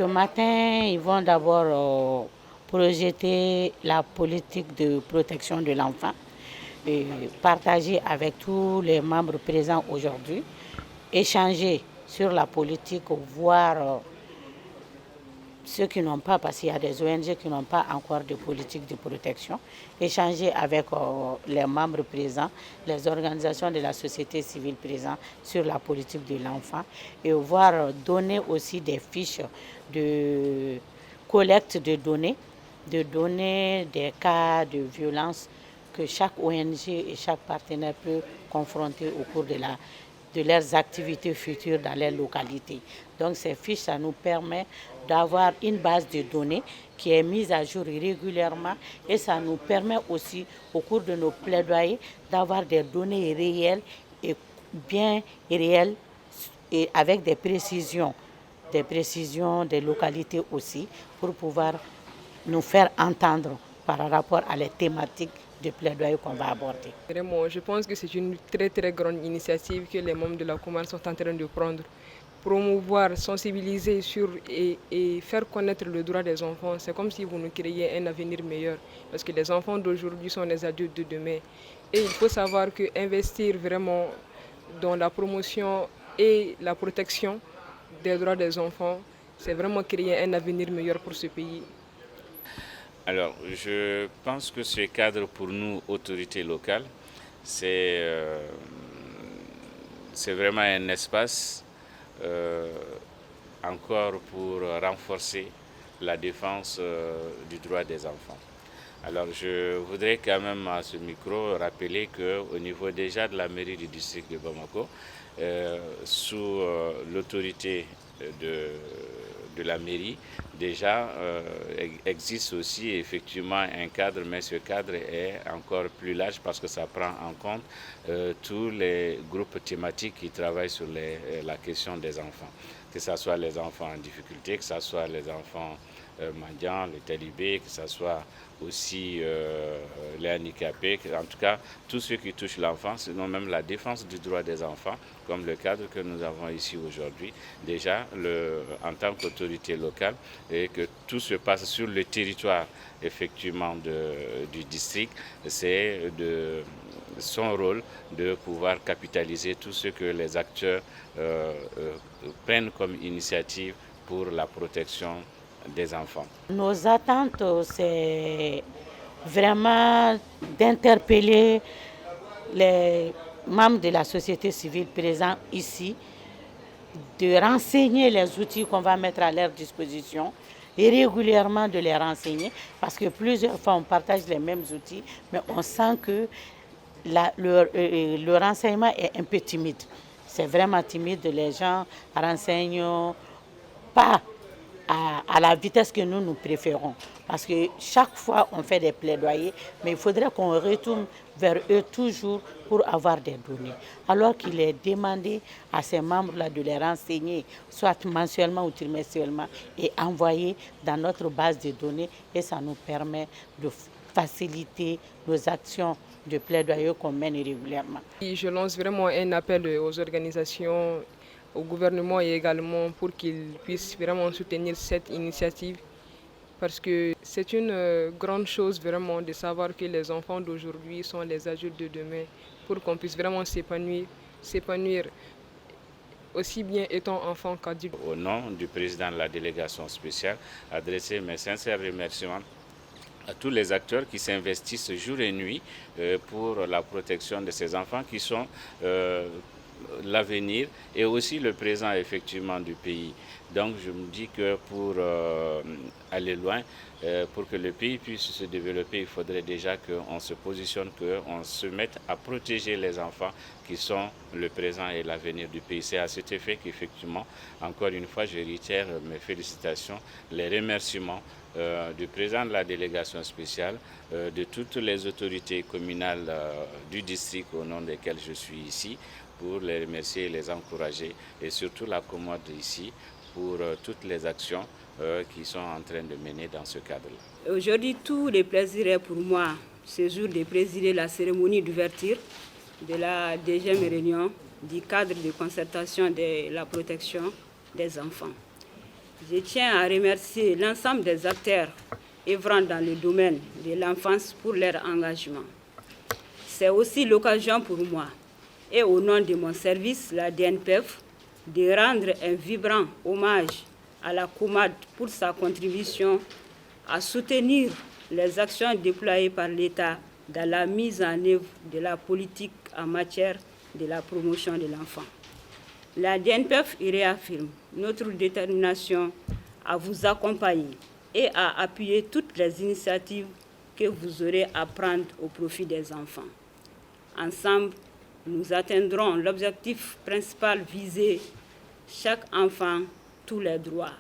Ce matin, ils vont d'abord projeter la politique de protection de l'enfant, et partager avec tous les membres présents aujourd'hui, échanger sur la politique, voir ceux qui n'ont pas, parce qu'il y a des ONG qui n'ont pas encore de politique de protection, échanger avec les membres présents, les organisations de la société civile présentes sur la politique de l'enfant et voir donner aussi des fiches de collecte de données des cas de violence que chaque ONG et chaque partenaire peut confronter au cours de leurs activités futures dans les localités. Donc ces fiches, ça nous permet d'avoir une base de données qui est mise à jour régulièrement et ça nous permet aussi au cours de nos plaidoyers d'avoir des données réelles et bien réelles et avec des précisions des localités aussi pour pouvoir nous faire entendre par rapport à les thématiques de plaidoyer qu'on va aborder. Vraiment, je pense que c'est une très très grande initiative que les membres de la Comare sont en train de prendre. Promouvoir, sensibiliser sur et faire connaître le droit des enfants, c'est comme si vous nous créiez un avenir meilleur. Parce que les enfants d'aujourd'hui sont les adultes de demain. Et il faut savoir qu'investir vraiment dans la promotion et la protection des droits des enfants, c'est vraiment créer un avenir meilleur pour ce pays. Alors, je pense que ce cadre pour nous, autorités locales, c'est vraiment un espace encore pour renforcer la défense du droit des enfants. Alors je voudrais quand même à ce micro rappeler qu'au niveau déjà de la mairie du district de Bamako, sous l'autorité de la mairie, déjà existe aussi effectivement un cadre, mais ce cadre est encore plus large parce que ça prend en compte tous les groupes thématiques qui travaillent sur la question des enfants, que ce soit les enfants en difficulté, que ce soit les enfants mendiants, les talibés, que ce soit aussi les handicapés, en tout cas tous ceux qui touchent l'enfant, sinon même la défense du droit des enfants, comme le cadre que nous avons ici aujourd'hui, déjà en tant qu'autorité locale, et que tout se passe sur le territoire effectivement du district, c'est son rôle de pouvoir capitaliser tout ce que les acteurs prennent comme initiative pour la protection des enfants. Nos attentes, c'est vraiment d'interpeller les membres de la société civile présents ici, de renseigner les outils qu'on va mettre à leur disposition et régulièrement de les renseigner parce que plusieurs fois on partage les mêmes outils, mais on sent que le renseignement est un peu timide. C'est vraiment timide, les gens renseignent pas à la vitesse que nous préférons. Parce que chaque fois, on fait des plaidoyers, mais il faudrait qu'on retourne vers eux toujours pour avoir des données. Alors qu'il est demandé à ces membres-là de les renseigner, soit mensuellement ou trimestriellement, et envoyer dans notre base de données. Et ça nous permet de faciliter nos actions de plaidoyer qu'on mène régulièrement. Je lance vraiment un appel aux organisations, au gouvernement et également pour qu'ils puissent vraiment soutenir cette initiative parce que c'est une grande chose vraiment de savoir que les enfants d'aujourd'hui sont les adultes de demain pour qu'on puisse vraiment s'épanouir aussi bien étant enfant qu'adulte. Au nom du président de la délégation spéciale, adresser mes sincères remerciements à tous les acteurs qui s'investissent jour et nuit pour la protection de ces enfants qui sont l'avenir et aussi le présent effectivement du pays. Donc je me dis que pour aller loin, pour que le pays puisse se développer, il faudrait déjà qu'on se positionne, qu'on se mette à protéger les enfants qui sont le présent et l'avenir du pays. C'est à cet effet qu'effectivement, encore une fois, je réitère mes félicitations, les remerciements du président de la délégation spéciale, de toutes les autorités communales du district au nom desquelles je suis ici, pour les remercier et les encourager, et surtout la commode ici pour toutes les actions qui sont en train de mener dans ce cadre-là. Aujourd'hui, tout le plaisir est pour moi ce jour de présider la cérémonie d'ouverture de la deuxième réunion du cadre de concertation de la protection des enfants. Je tiens à remercier l'ensemble des acteurs œuvrant dans le domaine de l'enfance pour leur engagement. C'est aussi l'occasion pour moi, et au nom de mon service, la DNPF, de rendre un vibrant hommage à la COMAD pour sa contribution à soutenir les actions déployées par l'État dans la mise en œuvre de la politique en matière de la promotion de l'enfant. La DNPF réaffirme notre détermination à vous accompagner et à appuyer toutes les initiatives que vous aurez à prendre au profit des enfants. Ensemble, nous atteindrons l'objectif principal visé, chaque enfant, tous les droits.